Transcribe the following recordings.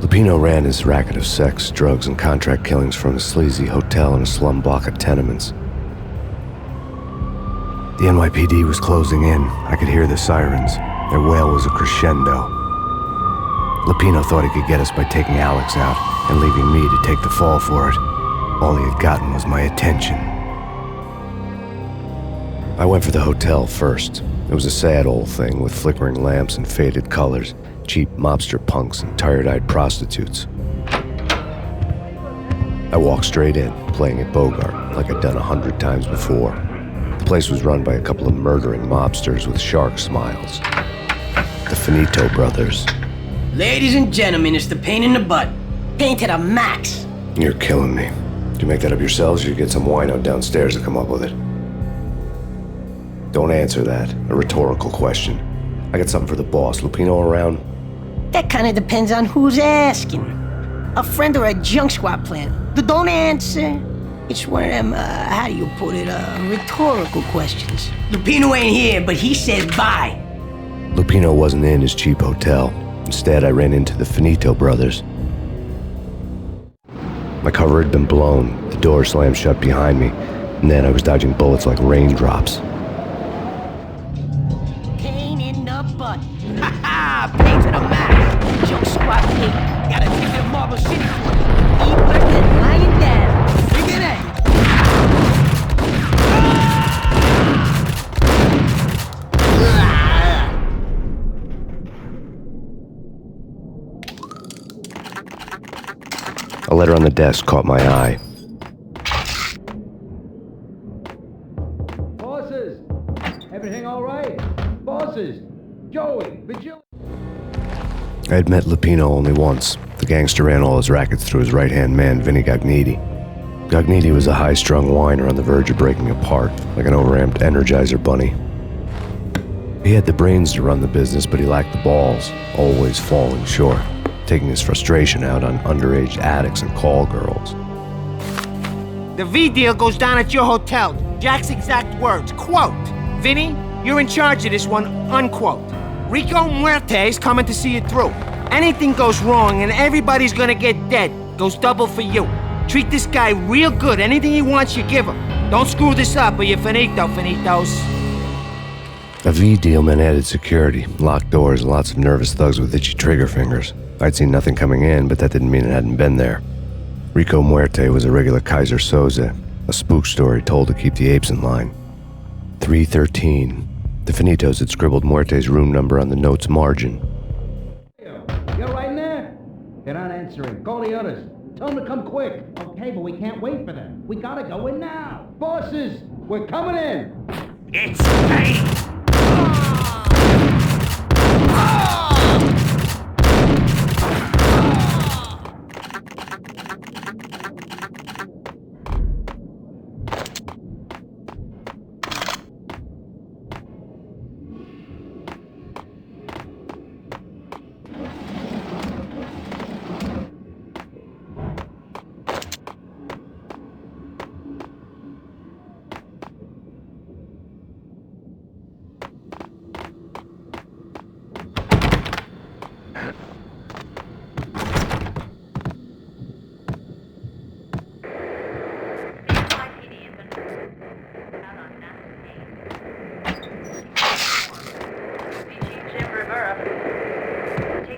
Lupino ran his racket of sex, drugs, and contract killings from a sleazy hotel in a slum block of tenements. The NYPD was closing in. I could hear the sirens. Their wail was a crescendo. Lupino thought he could get us by taking Alex out and leaving me to take the fall for it. All he had gotten was my attention. I went for the hotel first. It was a sad old thing with flickering lamps and faded colors, cheap mobster punks and tired-eyed prostitutes. I walked straight in, playing at Bogart like I'd done 100 times before. The place was run by a couple of murdering mobsters with shark smiles. The Finito brothers. Ladies and gentlemen, it's the Payne in the butt. Payne to the max. You're killing me. Did you make that up yourselves, or you get some wino downstairs to come up with it? Don't answer that. A rhetorical question. I got something for the boss. Lupino around? That kind of depends on who's asking. A friend or a junk squad plan. Don't answer. It's one of them, how do you put it, rhetorical questions. Lupino ain't here, but he says bye. Lupino wasn't in his cheap hotel. Instead, I ran into the Finito brothers. My cover had been blown. The door slammed shut behind me, and then I was dodging bullets like raindrops. Payne in the butt. Ha ha! Payne to the max. Junk squad pig. Got a ticket to Marble City. Eat worse than lying down. Bring it in. A letter on the desk caught my eye. Bosses! Everything all right? Bosses! Joey! Vigil! I had met Lupino only once. The gangster ran all his rackets through his right-hand man, Vinny Gagniti. Gagniti was a high-strung whiner on the verge of breaking apart, like an overamped Energizer bunny. He had the brains to run the business, but he lacked the balls, always falling short, taking his frustration out on underage addicts and call girls. The V deal goes down at your hotel. Jack's exact words, quote, "Vinny, you're in charge of this one," unquote. Rico Muerte's coming to see it through. Anything goes wrong and everybody's gonna get dead, goes double for you. Treat this guy real good. Anything he wants, you give him. Don't screw this up or you're finito, finitos. A V deal meant added security, locked doors, and lots of nervous thugs with itchy trigger fingers. I'd seen nothing coming in, but that didn't mean it hadn't been there. Rico Muerte was a regular Kaiser Soze, a spook story told to keep the apes in line. 313. The Finitos had scribbled Muerte's room number on the note's margin. You're right in there? They're not answering. Call the others. Tell them to come quick. Okay, but we can't wait for them. We gotta go in now. Bosses, we're coming in. It's Payne.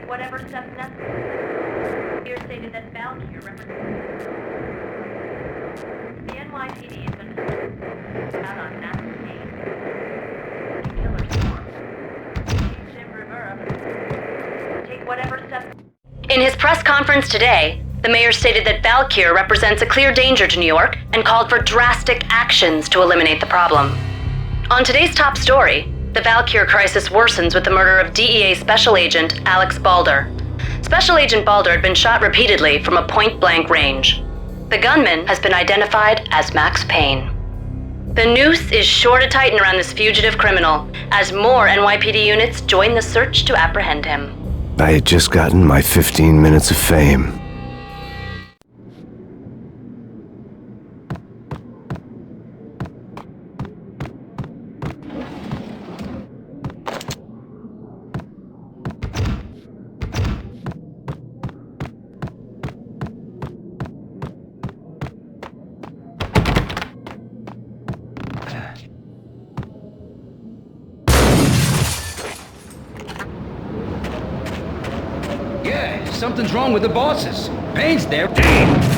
Whatever steps necessary. Here stated that Valkyrie represents the NYPD has been out on massive Payne. Killer storm. Chief Jim Rivera. Take whatever steps. In his press conference today, the mayor stated that Valkyrie represents a clear danger to New York and called for drastic actions to eliminate the problem. On today's top story, the Valkyrie crisis worsens with the murder of DEA Special Agent Alex Balder. Special Agent Balder had been shot repeatedly from a point-blank range. The gunman has been identified as Max Payne. The noose is sure to tighten around this fugitive criminal as more NYPD units join the search to apprehend him. I had just gotten my 15 minutes of fame. Something's wrong with the bosses. Payne's there. Damn!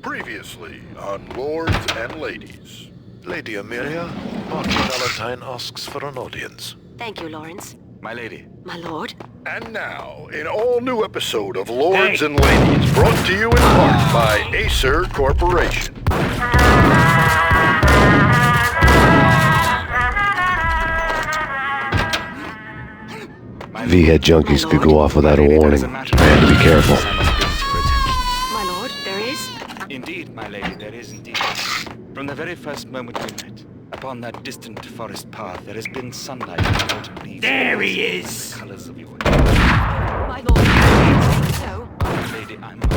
Previously on Lords and Ladies. Lady Amelia, Marquis Valentine asks for an audience. Thank you, Lawrence. My lady. My lord. And now, an all-new episode of Lords and Ladies, brought to you in part by Acer Corporation. V-head junkies could go off without a warning. Man, to be careful. My lord, there is? Indeed, my lady, there is indeed. From the very first moment we met, upon that distant forest path, there has been sunlight and autumn leaves. There he is! The colors of your... My lord, I think so. Lady, I must...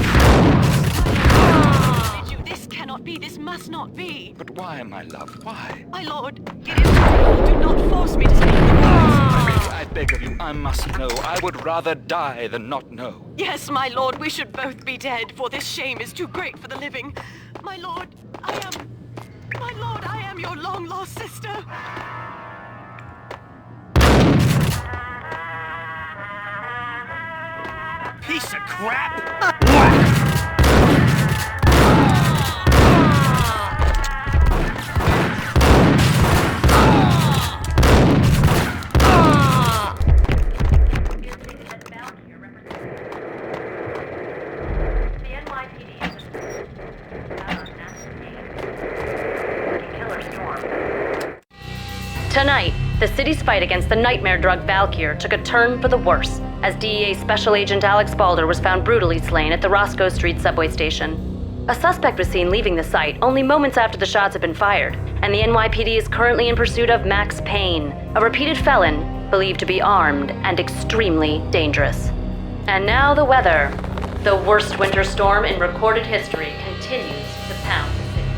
Did you? This cannot be. This must not be. But why, my love, why? My lord, it is wrong. Do not force me to speak the words. Lady, I beg of you, I must know. I would rather die than not know. Yes, my lord, we should both be dead, for this shame is too great for the living. My lord, I am your long-lost sister. Piece of crap! The NYPD is out on massive killer storm. Tonight, the city's fight against the nightmare drug Valkyr took a turn for the worse as DEA Special Agent Alex Balder was found brutally slain at the Roscoe Street subway station. A suspect was seen leaving the site only moments after the shots had been fired, and the NYPD is currently in pursuit of Max Payne, a repeated felon believed to be armed and extremely dangerous. And now the weather. The worst winter storm in recorded history continues to pound the city.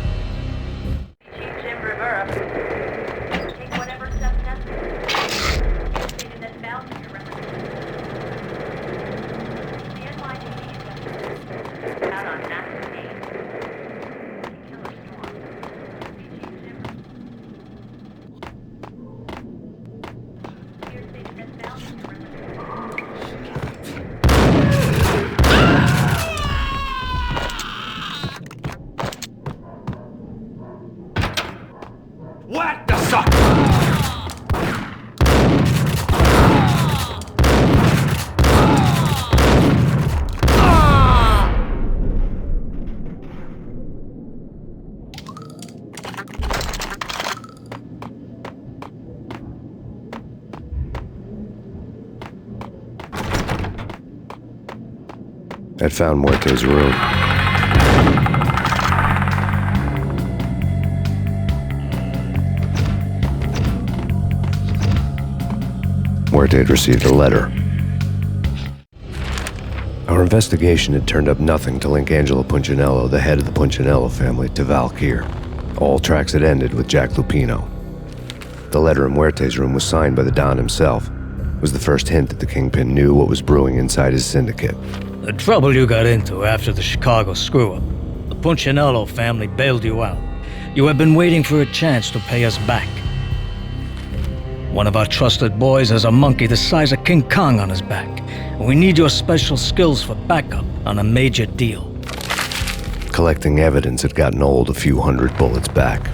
Chief Jim Rivera, take whatever steps necessary. You stated that Valkyr represents the NYPD is out on massive killer storm. Chief Jim you stated that Valkyr represents What the suck? I'd found Muerte's room. Muerte had received a letter. Our investigation had turned up nothing to link Angelo Punchinello, the head of the Punchinello family, to Valkyr. All tracks had ended with Jack Lupino. The letter in Muerte's room was signed by the Don himself. It was the first hint that the Kingpin knew what was brewing inside his syndicate. The trouble you got into after the Chicago screw-up. The Punchinello family bailed you out. You have been waiting for a chance to pay us back. One of our trusted boys has a monkey the size of King Kong on his back. And we need your special skills for backup on a major deal. Collecting evidence had gotten old a few hundred bullets back.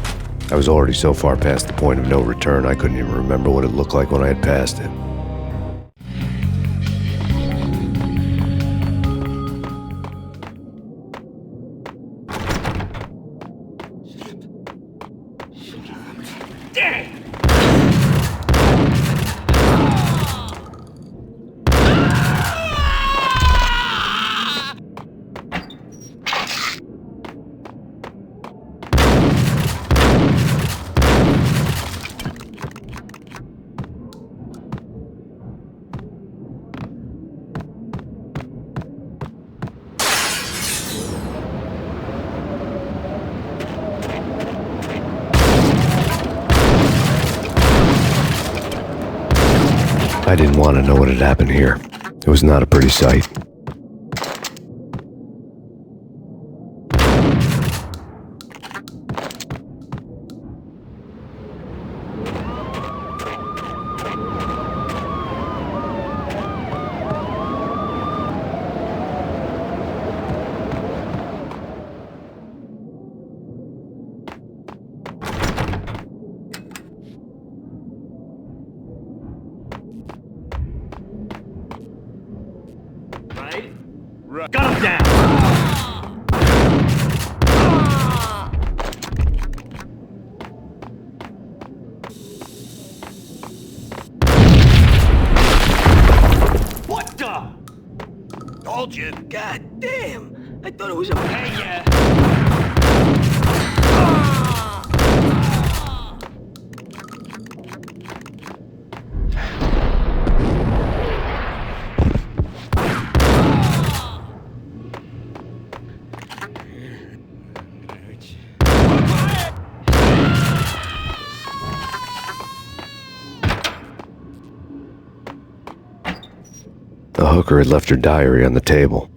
I was already so far past the point of no return I couldn't even remember what it looked like when I had passed it. I didn't want to know what had happened here. It was not a pretty sight. Got him down! What the? Told you. God damn! I thought it was a... Hey, yeah. The hooker had left her diary on the table.